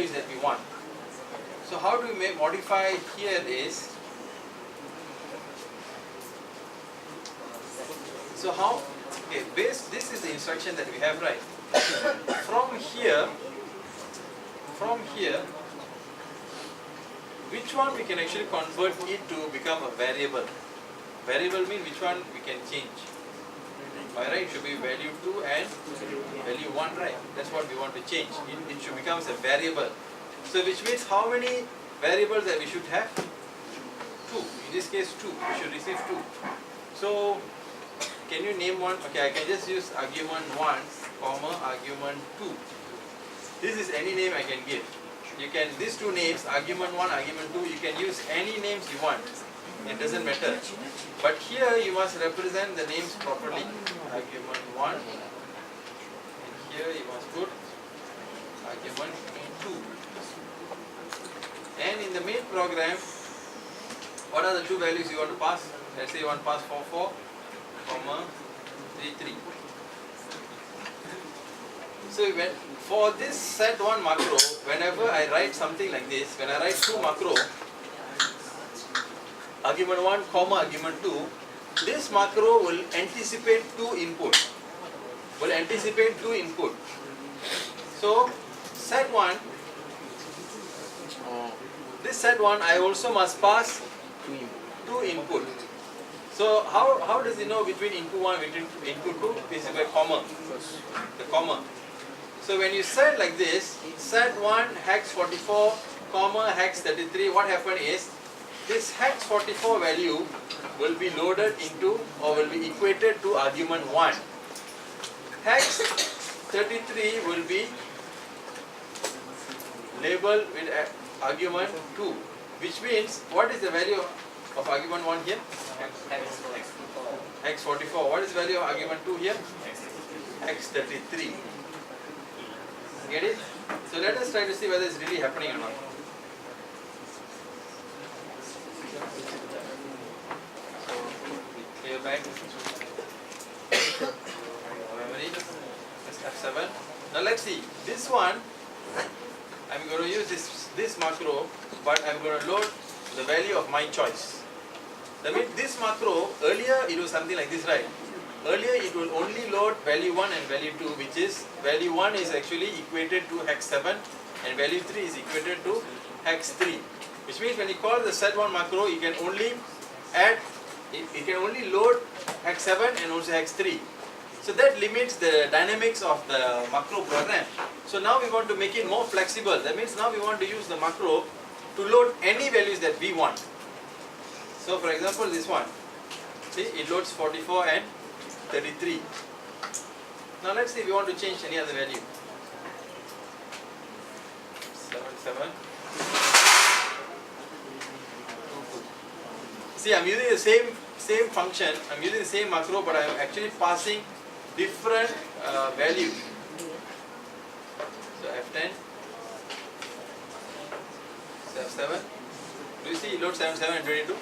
values that we want. So how do we modify here is, so how, okay, this is the instruction that we have, right? From here, which one we can actually convert it to become a variable? Variable means which one we can change. Alright, it should be value 2 and value 1, right? That's what we want to change. It should become a variable. So which means how many variables that we should have? 2. In this case 2. We should receive 2. So can you name one? Okay, I can just use argument 1, comma, argument 2. This is any name I can give. You can, these two names, argument 1, argument 2, you can use any names you want. It doesn't matter. But here you must represent the names properly. Argument 1. And here you must put argument 2. And in the main program, what are the two values you want to pass? Let's say you want to pass 4, 4, comma, 3, 3. So for this set1 macro, whenever I write something like this, when I write 2 macro, argument 1, comma, argument 2, this macro will anticipate 2 input. So set1, this set1 I also must pass 2 input. So how does it know between input 1 and input 2? This is by comma, the comma. So when you set like this, set1 hex 44, comma, hex 33, what happened is, this hex 44 value will be loaded into or will be equated to argument 1. Hex 33 will be labeled with argument 2, which means, what is the value of argument 1 here? Hex 44. What is the value of argument 2 here? Hex 33. Get it? So let us try to see whether it's really happening or not. So clear back. Memory. Let's F7. Now let's see. This one, I'm going to use this macro, but I'm going to load the value of my choice. That means this macro, earlier it was something like this, right? Earlier it will only load value 1 and value 2, which is value 1 is actually equated to hex 7 and value 3 is equated to hex 3. Which means when you call the set1 macro, you can only add, it can only load hex 7 and also hex 3. So that limits the dynamics of the macro program. So now we want to make it more flexible. That means now we want to use the macro to load any values that we want. So for example, this one, see, it loads 44 and 33. Now let's see if we want to change any other value. 7. See, I'm using the same function. I'm using the same macro, but I'm actually passing different values. So F10, F7. Do you see it loads 7, 7 and 22?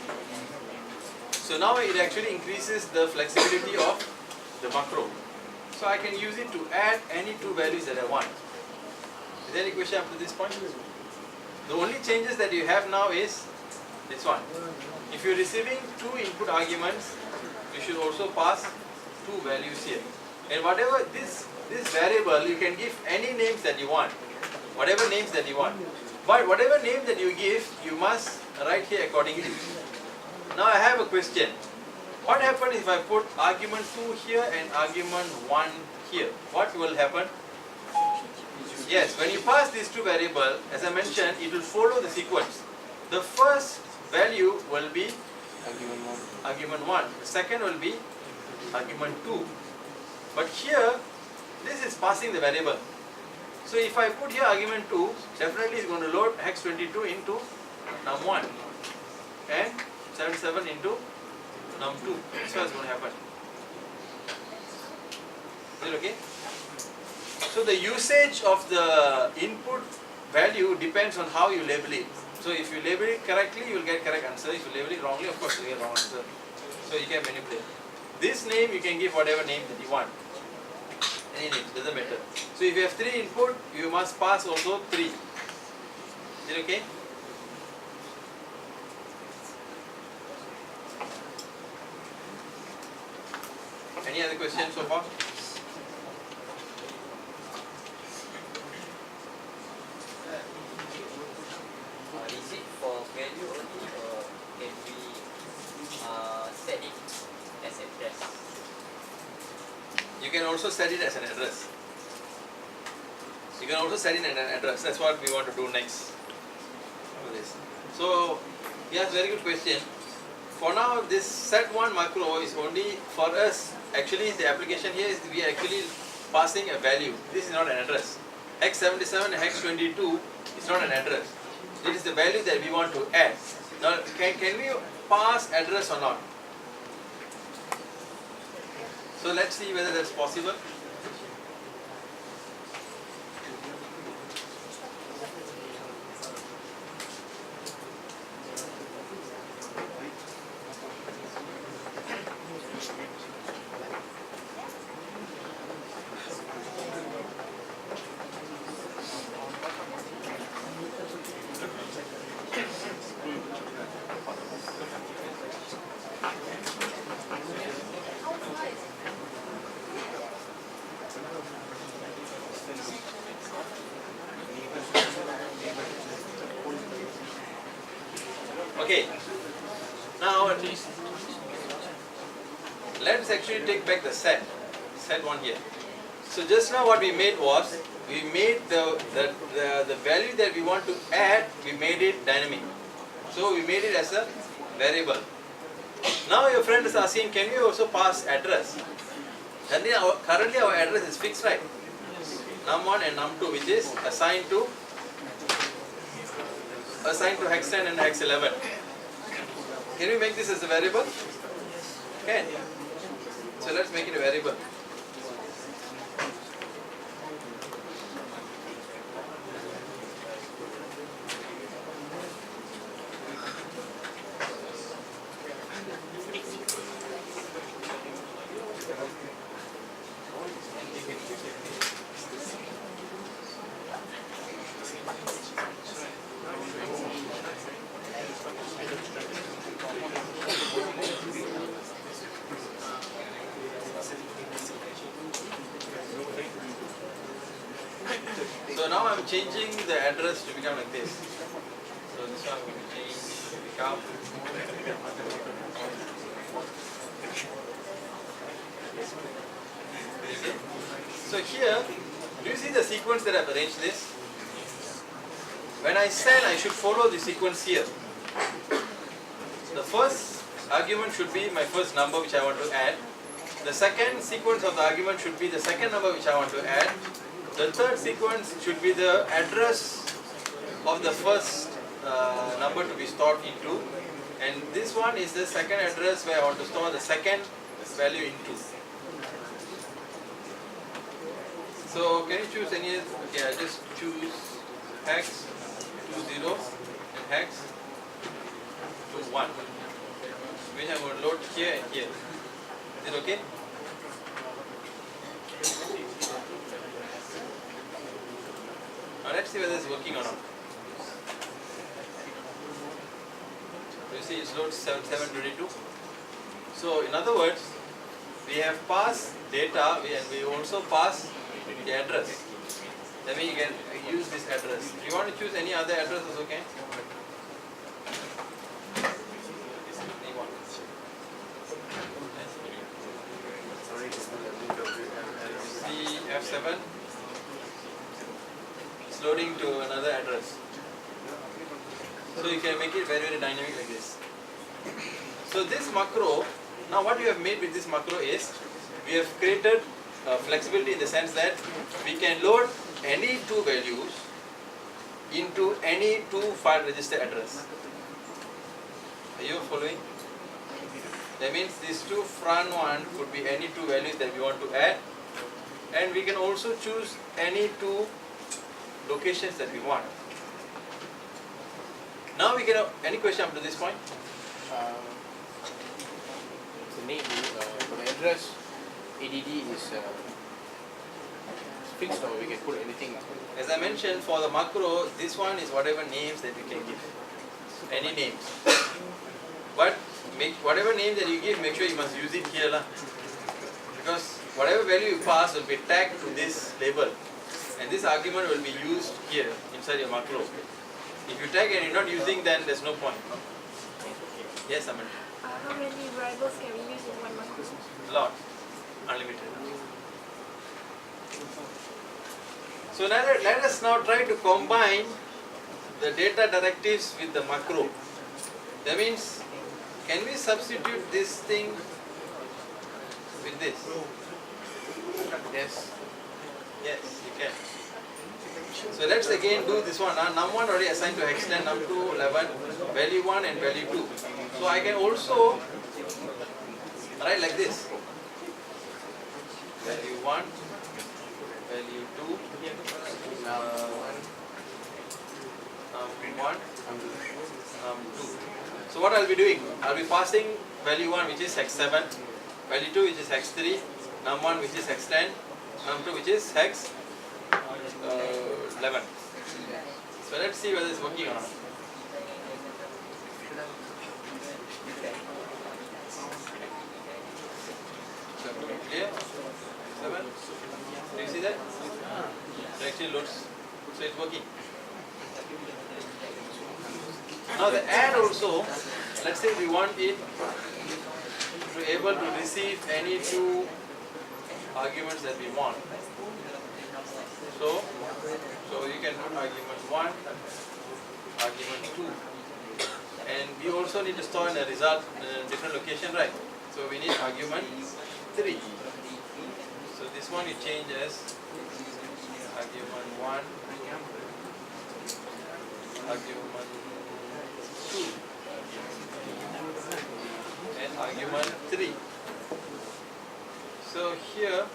So now it actually increases the flexibility of the macro. So I can use it to add any two values that I want. Is there any question up to this point? The only changes that you have now is this one. If you're receiving 2 input arguments, you should also pass 2 values here. And whatever this variable, you can give any names that you want. Whatever names that you want. But whatever name that you give, you must write here accordingly. Now I have a question. What happens if I put argument 2 here and argument 1 here? What will happen? Yes, when you pass these two variables, as I mentioned, it will follow the sequence. The first value will be argument 1. The second will be argument 2. But here, this is passing the variable. So if I put here argument 2, definitely it's going to load hex 22 into num1 and 77 into num2. That's what's going to happen. Is it okay? So the usage of the input value depends on how you label it. So if you label it correctly, you will get correct answer. If you label it wrongly, of course you will get wrong answer. So you can manipulate. This name you can give whatever name that you want. Any name, doesn't matter. So if you have 3 input, you must pass also 3. it okay? Any other questions so far? Is it for value only, or can we set it as address? You can also set it as an address. You can also set it as an address. That's what we want to do next. For this. So, yes, very good question. For now, this set1 macro is only for us. Actually, the application here is we are actually passing a value. This is not an address. X77 and X22 is not an address. It is the value that we want to add. Now, can we pass address or not? So let's see whether that's possible. Okay, now let's actually take back the set1 here. So just now what we made was, we made the value that we want to add, we made it dynamic. So we made it as a variable. Now your friend is asking, can we also pass address? And then currently our address is fixed, right? num1 and num2, which is assigned to hex 10 and hex 11. Can we make this as a variable? Can. So let's make it a variable. So now I'm changing the address to become like this. So this one I'm going to change to become okay. So here, do you see the sequence that I've arranged this? When I sell, I should follow the sequence here. The first argument should be my first number which I want to add. The second sequence of the argument should be the second number which I want to add. The third sequence should be the address of the first number to be stored into, and this one is the second address where I want to store the second value into. So can you choose any? Okay, I just choose hex 20 and hex 21, which I'm going to load here and here. Is it okay? Now let's see whether it's working or not. You see it's load 722. So in other words, we have passed data and we also pass the address. That means you can use this address. If you want to choose any other address, it's okay. See F7. It's loading to another address. So you can make it very, very dynamic like this. So this macro, now what we have made with this macro is, we have created flexibility in the sense that we can load any two values into any two file register address. Are you following? That means these two front one could be any two values that we want to add, and we can also choose any two locations that we want. Now we get any question up to this point? The name for the address ADD is fixed or we can put anything? As I mentioned, for the macro, this one is whatever names that we can give. Any names. But make whatever name that you give, make sure you must use it here lah. Because whatever value you pass will be tagged to this label. And this argument will be used here inside your macro. If you tag and you're not using, then there's no point. Yes, Aman. How many variables can we use in one macro? A lot. Unlimited. So now let us now try to combine the data directives with the macro. That means, can we substitute this thing with this? Yes. Yes, you can. So let's again do this one. Num1 already assigned to hex10, num2 11, value 1 and value 2. So I can also write like this. Value 1, value 2, num1, num2. So what I'll be doing? I'll be passing value 1 which is hex 7, value 2 which is hex 3, num1 which is hex 10, num2 which is hex 11. So let's see whether it's working or not. Clear? 7. Do you see that? It actually loads. So it's working. Now the add also, let's say we want it to be able to receive any two arguments that we want. So you can put argument 1, argument 2. And we also need to store in a result in a different location, right? So we need argument 3. So this one you change as argument 1, argument 2, and argument 3. So here,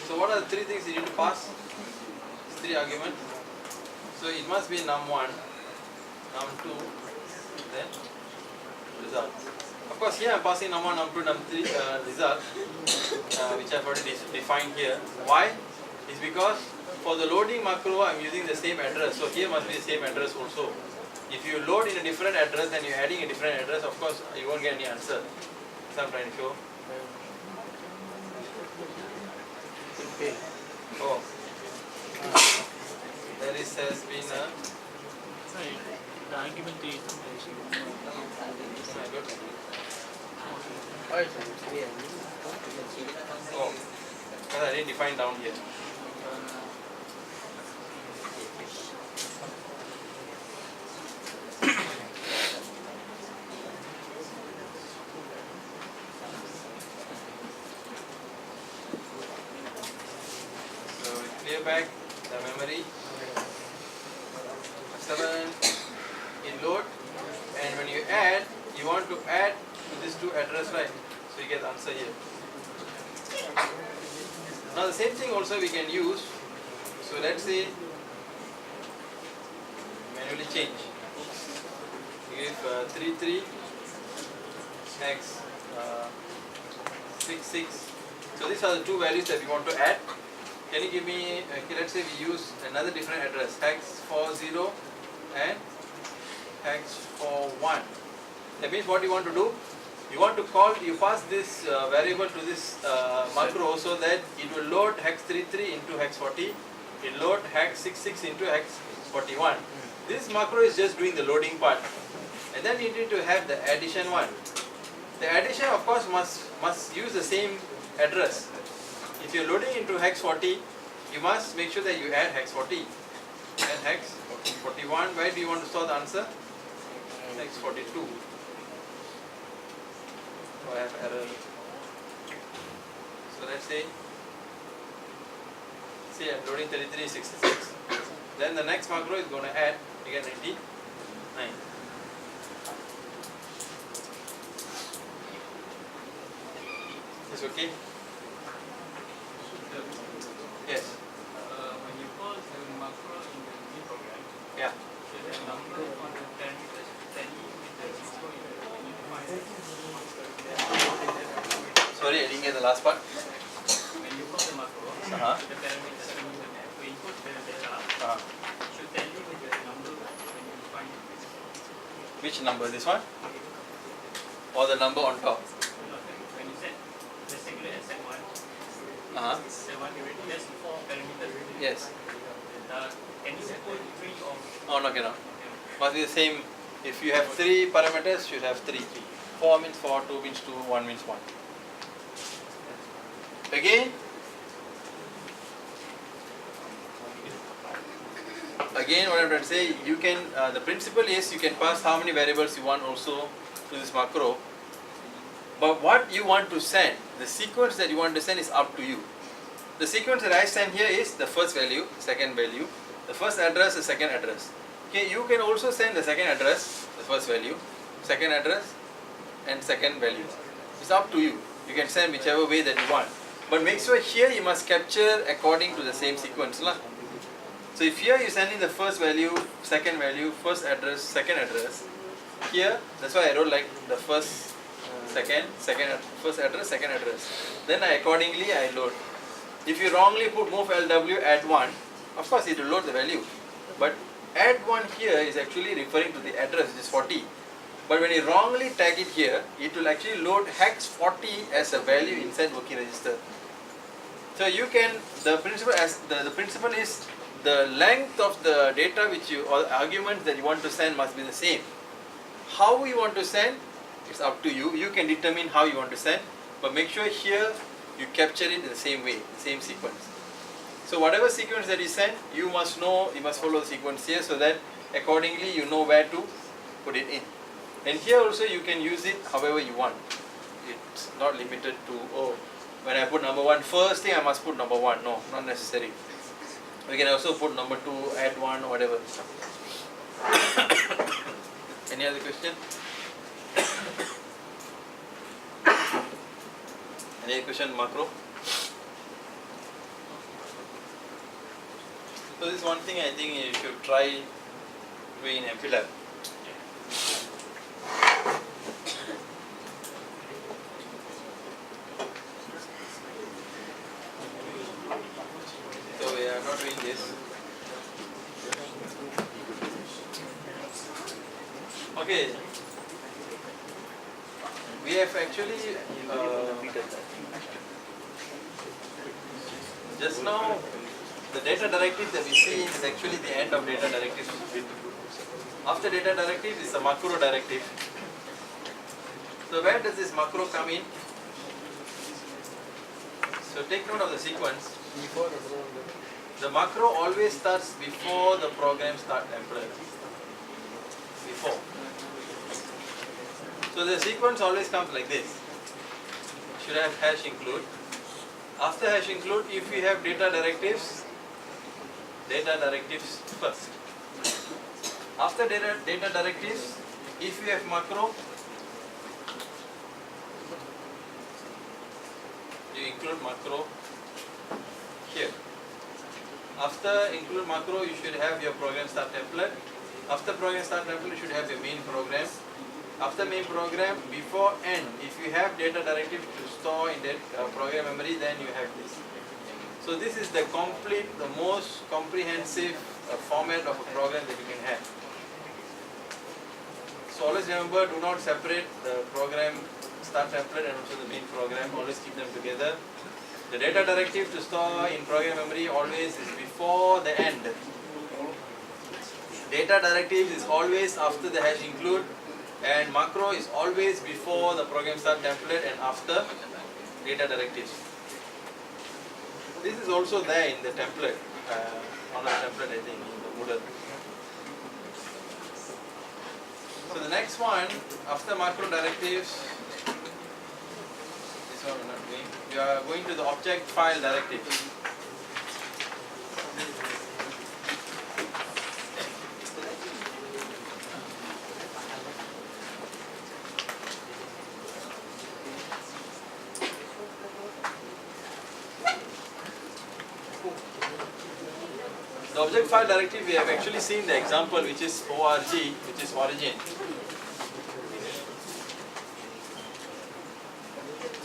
so what are the three things you need to pass? It's 3 arguments. So it must be num1, num2, then result. Of course, here I'm passing num1, num2, num3 result, which I've already defined here. Why? It's because for the loading macro, I'm using the same address. So here must be the same address also. If you load in a different address, then you're adding a different address, of course, you won't get any answer. That's what I'm trying to show. Okay. Oh. There is has been a... The argument is Good. Oh, it's clear. Oh, because I didn't define down here. So we clear back the memory. 7 in load, and when you add, you want to add to this 2 address, right? So you get the answer here. Now the same thing also we can use. So let's say manually change. You give 3 3 x 6 6. So these are the 2 values that we want to add. Can you give me? Okay, let's say we use another different address, hex 40 and hex 41. That means what you want to do? You want to call, you pass this variable to this macro so that it will load hex 33 into hex 40, it load hex 66 into hex 41. This macro is just doing the loading part. And then you need to have the addition one. The addition, of course, must use the same address. If you're loading into hex 40, you must make sure that you add hex 40 and hex 41. Where do you want to store the answer? Hex 42. Oh, I have error. So let's say I'm loading 33 66. Then the next macro is going to add again 99. Is okay? Yes. when you call the macro in the G program, Yeah. so the number on the parameters tally with the macro in the new file. last part. When you call the macro, Uh-huh. the parameters when you have to input the data should tell you the number when you find it. Which number? This one? Or the number on top? When you set the singular and set one, Uh-huh. the one just 4 parameters. Yes. Can you put 3 or Oh, no, cannot. Must be the same. If you have 3 parameters, you should have 3. 4 means 4, 2 means 2, 1 means 1. Again, what I'm trying to say, you can, the principle is you can pass how many variables you want also to this macro. But what you want to send, the sequence that you want to send is up to you. The sequence that I send here is the first value, second value, the first address, the second address. Okay, you can also send the second address, the first value, second address, and second value. It's up to you. You can send whichever way that you want. But make sure here you must capture according to the same sequence. So if here you send in the first value, second value, first address, second address, here, that's why I wrote like the first, first address, second address. Then accordingly I load. If you wrongly put move LW add 1, of course it will load the value. But add 1 here is actually referring to the address, which is 40. But when you wrongly tag it here, it will actually load hex 40 as a value inside working register. So you can, the principle is the length of the data which you, or arguments that you want to send must be the same. How you want to send, it's up to you. You can determine how you want to send, but make sure here you capture it in the same way, the same sequence. So whatever sequence that you send, you must know, you must follow the sequence here so that accordingly you know where to put it in. And here also you can use it however you want. It's not limited to, oh, when I put number 1, first thing I must put number 1. No, not necessary. We can also put number 2, add 1, whatever. Any other question? Any other question, macro? So this is one thing I think you should try doing in MPLAB. So we are not doing this. Okay. We have actually just now the data directive that we see is actually the end of data directive. After data directive is the macro directive. So where does this macro come in? So take note of the sequence. The macro always starts before the program start template. Before. So the sequence always comes like this. Should have hash include. After hash include, if we have data directives first. After data directives, if you have macro, you include macro here. After include macro, you should have your program start template. After program start template, you should have your main program. After main program, before end, if you have data directive to store in that program memory, then you have this. So this is the complete, the most comprehensive format of a program that you can have. So always remember, do not separate the program start template and also the main program. Always keep them together. The data directive to store in program memory always is before the end. Data directive is always after the hash include, and macro is always before the program start template and after data directives. This is also there in the template, on the template I think, in the Moodle. So the next one, after macro directives, this one we're not doing. We are going to the object file directive. The object file directive, we have actually seen the example which is org, which is origin.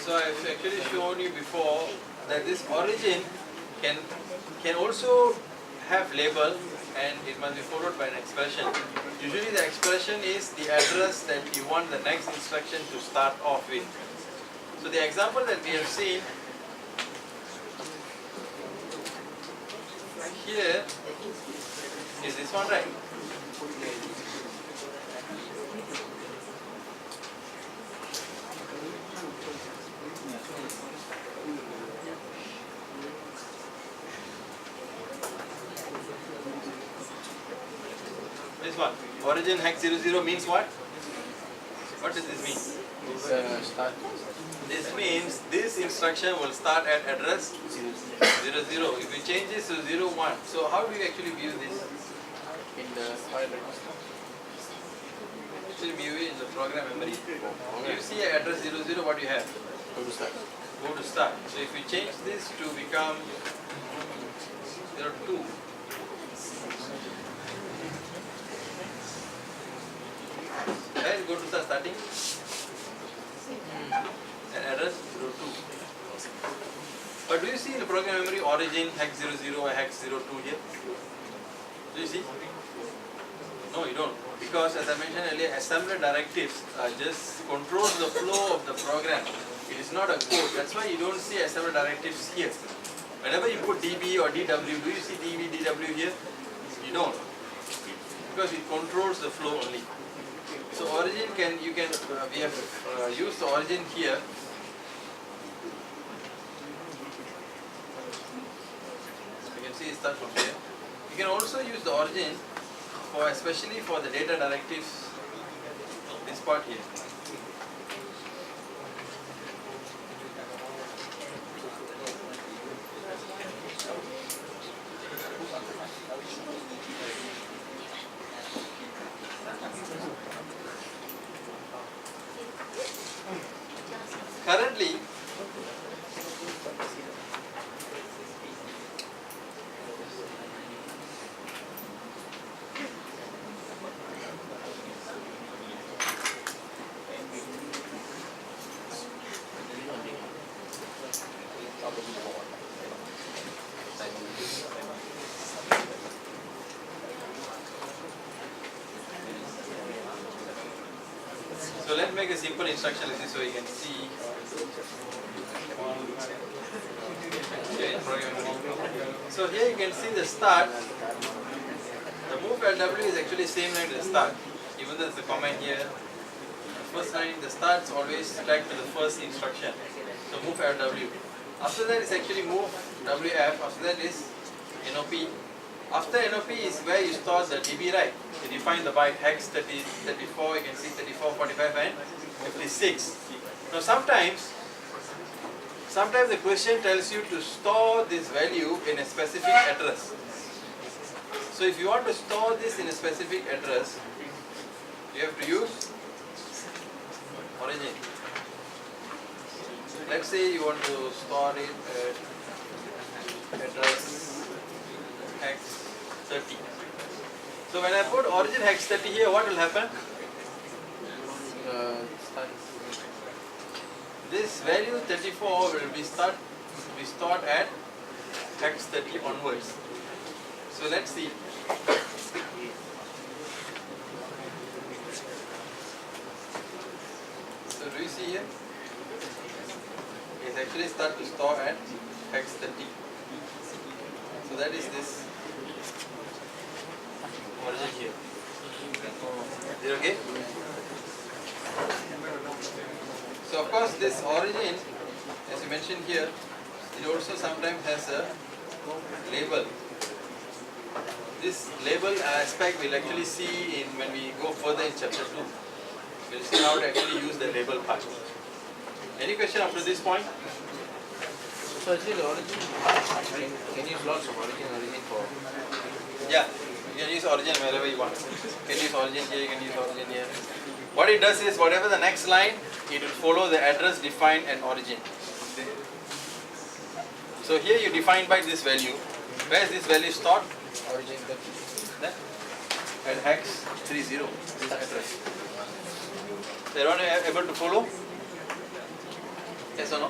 So I've actually shown you before that this origin can also have label and it must be followed by an expression. Usually the expression is the address that you want the next instruction to start off with. So the example that we have seen here is this one, right? This one, origin hex 00 means what? What does this mean? Start This means this instruction will start at address 00. If we change this to 01, so how do you actually view this? in the file register. Actually view it in the program memory. You see address 00, what you have? Go to start. Go to start. So if we change this to become 02, right? Go to start starting and address 02. But do you see in the program memory origin hex 00 or hex 02 here? Do you see? No, you don't. Because as I mentioned earlier, assembler directives just controls the flow of the program. It is not a code. That's why you don't see assembler directives here. Whenever you put DB or DW, do you see DB, DW here? You don't. Because it controls the flow only. So origin we have used the origin here. You can see it starts from here. You can also use the origin for especially for the data directives, this part here. Currently, so let's make a simple instruction like this so you can see. So here you can see the start. The move LW is actually same line to the start. Even though there's a comment here. The first line, the start is always tagged to the first instruction. So move LW. After that is actually move WF. After that is NOP. After NOP is where you store the DB, right? You define the byte hex 30, 34, you can see 34, 45 and 56. Now sometimes the question tells you to store this value in a specific address. So if you want to store this in a specific address, you have to use origin. Let's say you want to store it at address hex 30. So when I put origin hex 30 here, what will happen? Start. This value 34 will be stored at hex 30 onwards. So let's see. So do you see here? It actually start to store at hex 30. So that is this origin here. Is it okay? So of course this origin, as you mentioned here, it also sometimes has a label. This label aspect we'll actually see in when we go further in chapter 2. We'll see how to actually use the label part. Any question up to this point? So actually the origin, can use lots of origin for... Yeah, you can use origin wherever you want. You can use origin here, you can use origin here. What it does is, whatever the next line, it will follow the address defined and origin. So here you define by this value. Where is this value stored? Origin There. At hex 30, this address. So everyone able to follow? Yes or no?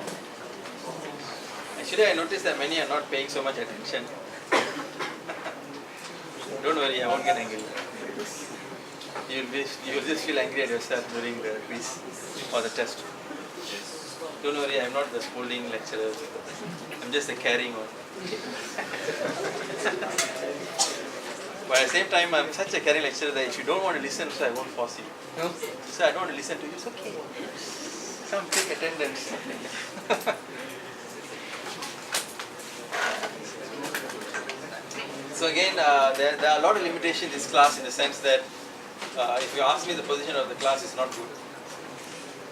Actually, I noticed that many are not paying so much attention. Don't worry, I won't get angry. You'll just feel angry at yourself during the quiz or the test. Don't worry, I'm not the scolding lecturer. I'm just the caring one. But at the same time, I'm such a caring lecturer that if you don't want to listen, so I won't force you. No? So I don't want to listen to you, it's okay. Come take attendance. So again, there are a lot of limitations in this class in the sense that if you ask me, the position of the class is not good.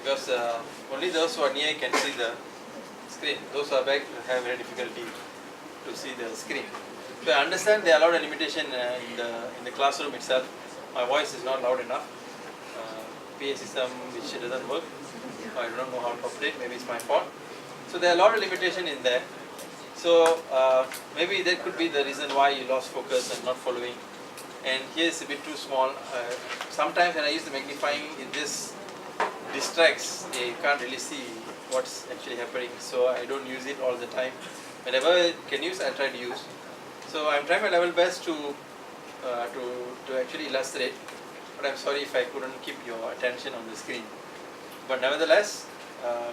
Because only those who are near can see the screen. Those who are back have very difficulty to see the screen. So I understand there are a lot of limitation in the classroom itself. My voice is not loud enough. PA system which doesn't work. I don't know how to operate. Maybe it's my fault. So there are a lot of limitation in there. So maybe that could be the reason why you lost focus and not following. And here is a bit too small. Sometimes when I use the magnifying, it just distracts. You can't really see what's actually happening. So I don't use it all the time. Whenever I can use, I'll try to use. So I'm trying my level best to actually illustrate. But I'm sorry if I couldn't keep your attention on the screen. But nevertheless,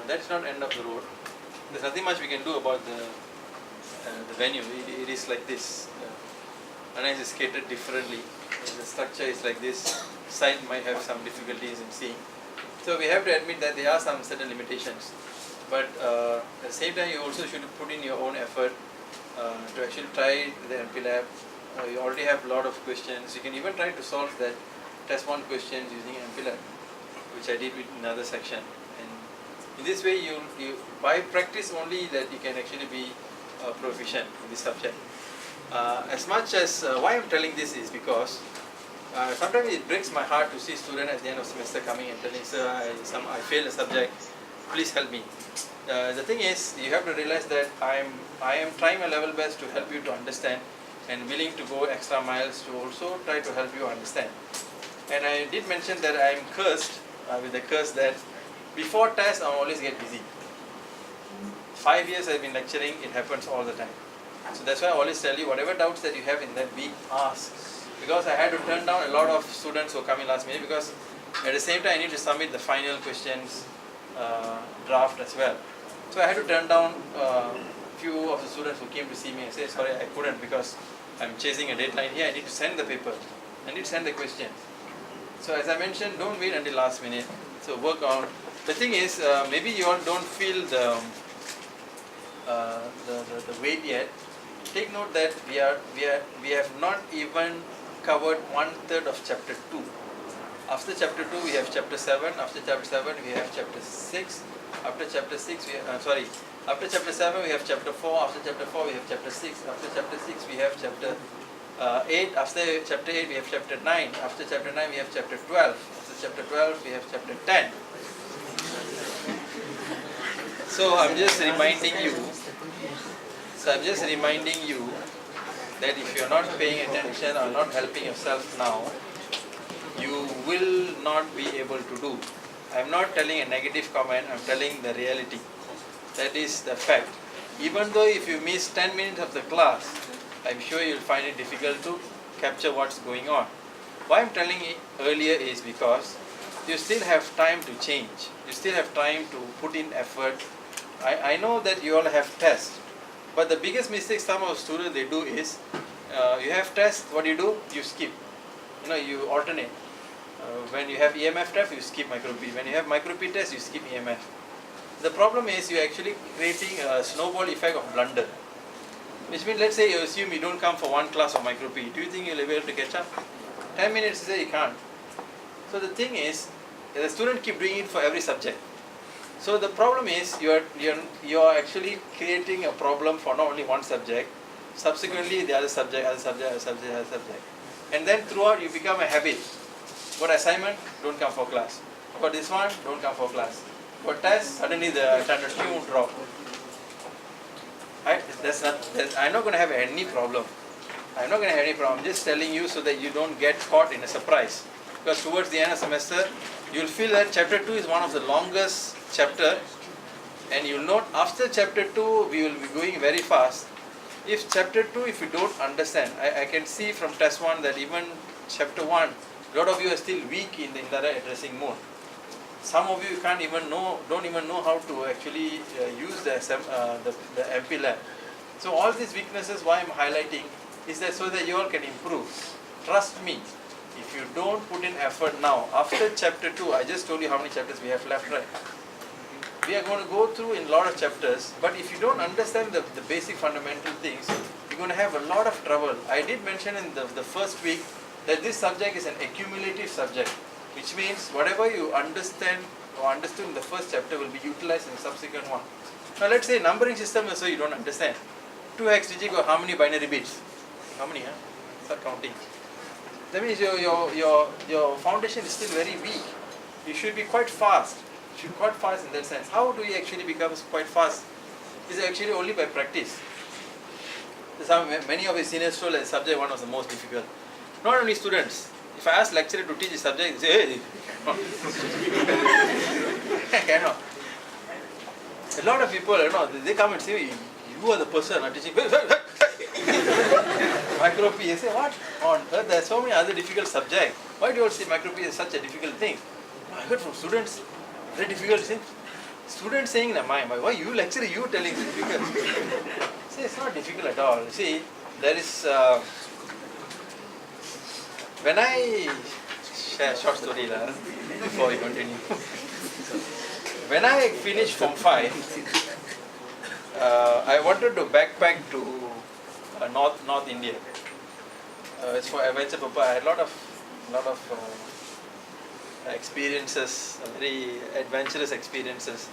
that's not end of the road. There's nothing much we can do about the venue. It is like this. Anais is catered differently. The structure is like this. Side might have some difficulties in seeing. So we have to admit that there are some certain limitations. But at the same time, you also should put in your own effort to actually try the MP Lab. You already have a lot of questions. You can even try to solve that test 1 questions using MP Lab, which I did with another section. And in this way, you by practice only that you can actually be proficient in this subject. As much as why I'm telling this is because sometimes it breaks my heart to see students at the end of semester coming and telling, sir, I failed a subject, please help me. The thing is, you have to realize that I am trying my level best to help you to understand and willing to go extra miles to also try to help you understand. And I did mention that I am cursed with the curse that before test I always get busy. 5 years I've been lecturing, it happens all the time. So that's why I always tell you, whatever doubts that you have in that week, ask. Because I had to turn down a lot of students who come in last minute because at the same time I need to submit the final questions draft as well. So I had to turn down a few of the students who came to see me and say, sorry, I couldn't because I'm chasing a deadline here, I need to send the paper, I need to send the questions. So as I mentioned, don't wait until last minute. So work on. The thing is, maybe you all don't feel the weight yet. Take note that we have not even covered 1/3 of chapter 2. After chapter 2 we have chapter 7. After chapter 7 we have chapter 6. After chapter 6 we have, after chapter 7 we have chapter 4. After chapter 4 we have chapter 6. After chapter 6 we have chapter 8. After chapter 8 we have chapter 9. After chapter 9 we have chapter 12. After chapter 12 we have chapter 10. So I'm just reminding you. That if you're not paying attention or not helping yourself now, you will not be able to do. I'm not telling a negative comment, I'm telling the reality. That is the fact. Even though if you miss 10 minutes of the class, I'm sure you'll find it difficult to capture what's going on. Why I'm telling it earlier is because you still have time to change. You still have time to put in effort. I know that you all have tests. But the biggest mistake some of students they do is, you have tests, what do? You skip. You alternate. When you have EMF test, you skip micro P. When you have micro P test, you skip EMF. The problem is you're actually creating a snowball effect of blunder. Which means, let's say you assume you don't come for one class of micro P. Do you think you'll be able to catch up? 10 minutes you say you can't. So the thing is, the student keep doing it for every subject. So the problem is you are actually creating a problem for not only one subject, subsequently the other subject, and then throughout you become a habit. Got assignment, don't come for class. Got this one, don't come for class. Got test, suddenly the tune drop. I'm not going to have any problem. I'm just telling you so that you don't get caught in a surprise. Because towards the end of semester, you'll feel that chapter 2 is one of the longest chapter, And you'll note after chapter 2 we will be going very fast. If chapter 2, if you don't understand, I can see from test 1 that even chapter 1, a lot of you are still weak in the indirect addressing mode. Some of you don't even know how to actually use the MP lab. So all these weaknesses, why I'm highlighting, is that so that you all can improve. Trust me, if you don't put in effort now, after chapter 2, I just told you how many chapters we have left, right? We are going to go through in a lot of chapters, but if you don't understand the basic fundamental things, you're going to have a lot of trouble. I did mention in the first week that this subject is an accumulative subject, which means whatever you understand or understood in the first chapter will be utilized in the subsequent one. Now let's say numbering system also you don't understand. 2x digit got how many binary bits? How many? Start counting. That means your foundation is still very weak. You should be quite fast. You should be quite fast in that sense. How do you actually become quite fast? It's actually only by practice. Many of his seniors told that subject 1 was the most difficult. Not only students. If I ask lecturer to teach a subject, they say, hey, cannot. A lot of people, they come and say, you are the person teaching. Micro P, I say, what on earth? There are so many other difficult subjects. Why do you all say micro P is such a difficult thing? I heard from students, very difficult thing. Students saying that, why you lecturer, you telling it's difficult? See, it's not difficult at all. See, there is, when I share a short story before we continue. When I finished Form 5, I wanted to backpack to North India. It's for adventure purpose. I had a lot of experiences, very adventurous experiences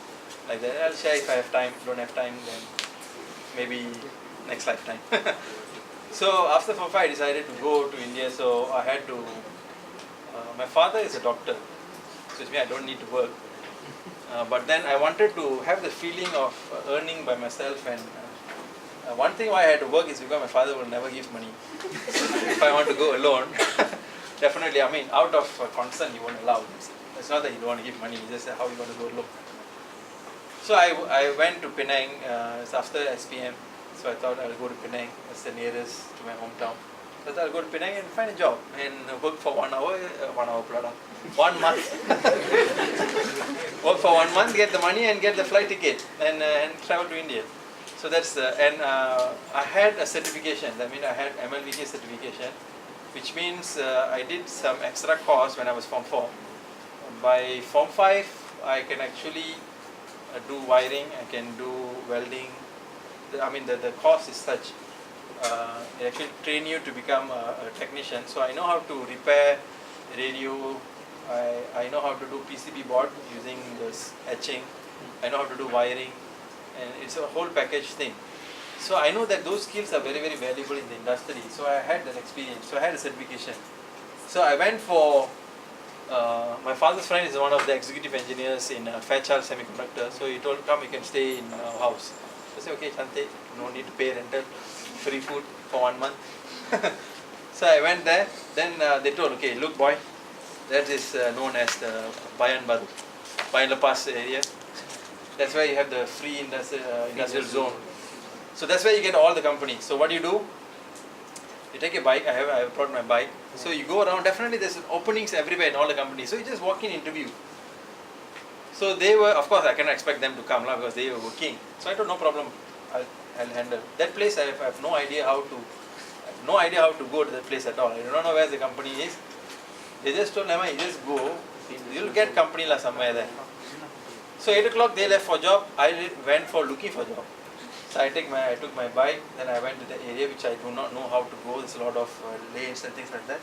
like that. I'll share if I have time. Don't have time, then maybe next lifetime. So after Form 5, I decided to go to India. So I had to. My father is a doctor, so it means I don't need to work. But then I wanted to have the feeling of earning by myself, and one thing why I had to work is because my father will never give money. If I want to go alone, definitely, out of concern, he won't allow. It's not that he don't want to give money, it's just how you want to go alone. So I went to Penang, it's after SPM, so I thought I'll go to Penang, that's the nearest to my hometown. So I thought I'll go to Penang and find a job and work for 1 hour, 1 month. Work for 1 month, get the money and get the flight ticket and travel to India. So that's I had a certification. I mean, I had MLVK certification, which means I did some extra course when I was Form 4. By Form 5, I can actually do wiring, I can do welding. The course is such. They actually train you to become a technician. So I know how to repair radio. I know how to do PCB board using this etching. I know how to do wiring, and it's a whole package thing. So I know that those skills are very, very valuable in the industry. So I had that experience. So I had a certification. So I went for, my father's friend is one of the executive engineers in Fairchild Semiconductor. So he told, come, you can stay in our house. I said, okay, Chante, no need to pay rental, free food for 1 month. So I went there. Then they told, okay, look boy, that is known as the Bayan Baru, Bayan Lepas area. That's where you have the free industrial zone. So that's where you get all the companies. So what do? You take a bike. I have brought my bike. So you go around. Definitely there's openings everywhere in all the companies. So you just walk in, interview. So they were, of course, I cannot expect them to come because they were working. So I told no problem. I'll handle that place. I have no idea how to go to that place at all. I do not know where the company is. They just told me, you just go. You'll get company somewhere there. So 8 o'clock they left for job. I went for looking for job. So I took my bike. Then I went to the area which I do not know how to go. There's a lot of lanes and things like that.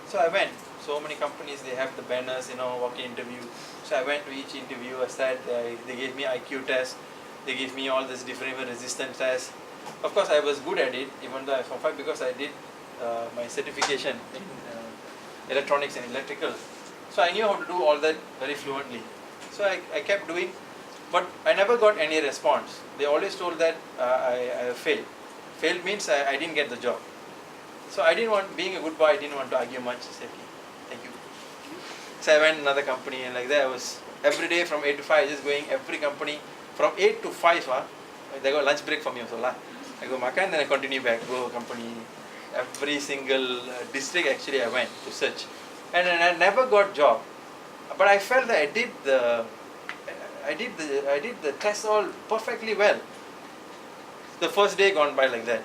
So I went. So many companies, they have the banners, walk-in interview. So I went to each interview. I sat. They gave me IQ test. They gave me all this different resistance tests. Of course, I was good at it, even though I Form 5 because I did my certification in electronics and electrical. So I knew how to do all that very fluently. So I kept doing, but I never got any response. They always told that I failed. Failed means I didn't get the job. So I didn't want, being a good boy, I didn't want to argue much. I said, okay, thank you. So I went to another company, and like that I was every day from 8 to 5, just going every company from 8 to 5, they got lunch break for me also lah. I go makan, then I continue back, go company. Every single district actually I went to search. And then I never got job. But I felt that I did the test all perfectly well. The first day gone by like that.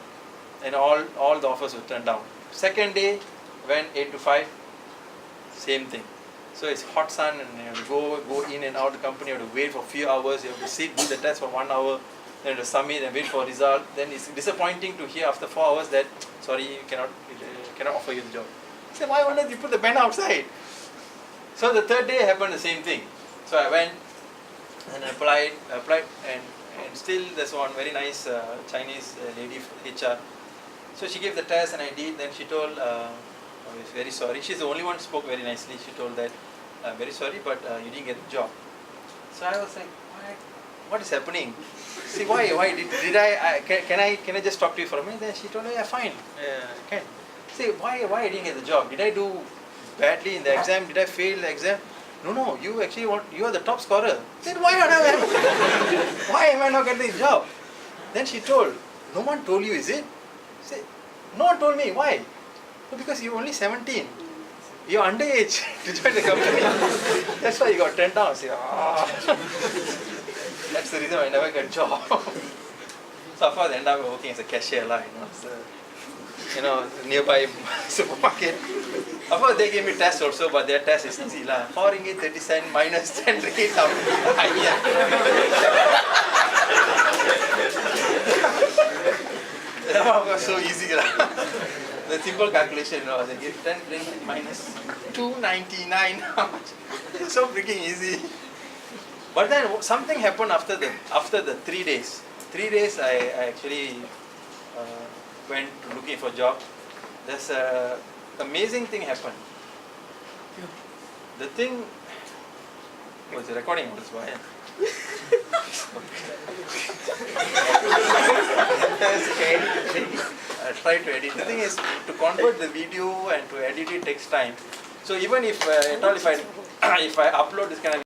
And all the offers were turned down. Second day, went 8 to 5, same thing. So it's hot sun and you have to go in and out of the company, you have to wait for a few hours, you have to sit, do the test for 1 hour, then you have to submit and wait for result. Then it's disappointing to hear after 4 hours that, sorry, we cannot offer you the job. I said, why on earth you put the pen outside? So the third day happened the same thing. So I went and applied and still there's one very nice Chinese lady HR. So she gave the test and I did. Then she told, I was very sorry. She's the only one who spoke very nicely. She told that, I'm very sorry, but you didn't get the job. So I was like, what is happening? See, why did I can I just talk to you for a minute? Then she told me, yeah, fine, can. See, why I didn't get the job? Did I do badly in the exam? Did I fail the exam? No, you actually you are the top scorer. I said, why am I not getting the job? Then she told, no one told you, is it? I said, no one told me. Why? No, because you're only 17. You're underage to join the company. That's why you got turned down. I said, that's the reason I never got a job. So of course I ended up working as a cashier nearby supermarket. Of course they gave me test also, but their test is easy lah. 4 ringgit 30 cents minus 10 ringgit. That was so easy lah. The simple calculation, they give 10 ringgit minus 299. So freaking easy. But then something happened after the 3 days. 3 days I actually went looking for a job. There's a amazing thing happened. The thing was recording all this while. I tried to edit. The thing is, to convert the video and to edit it takes time. So even if if I upload this kind of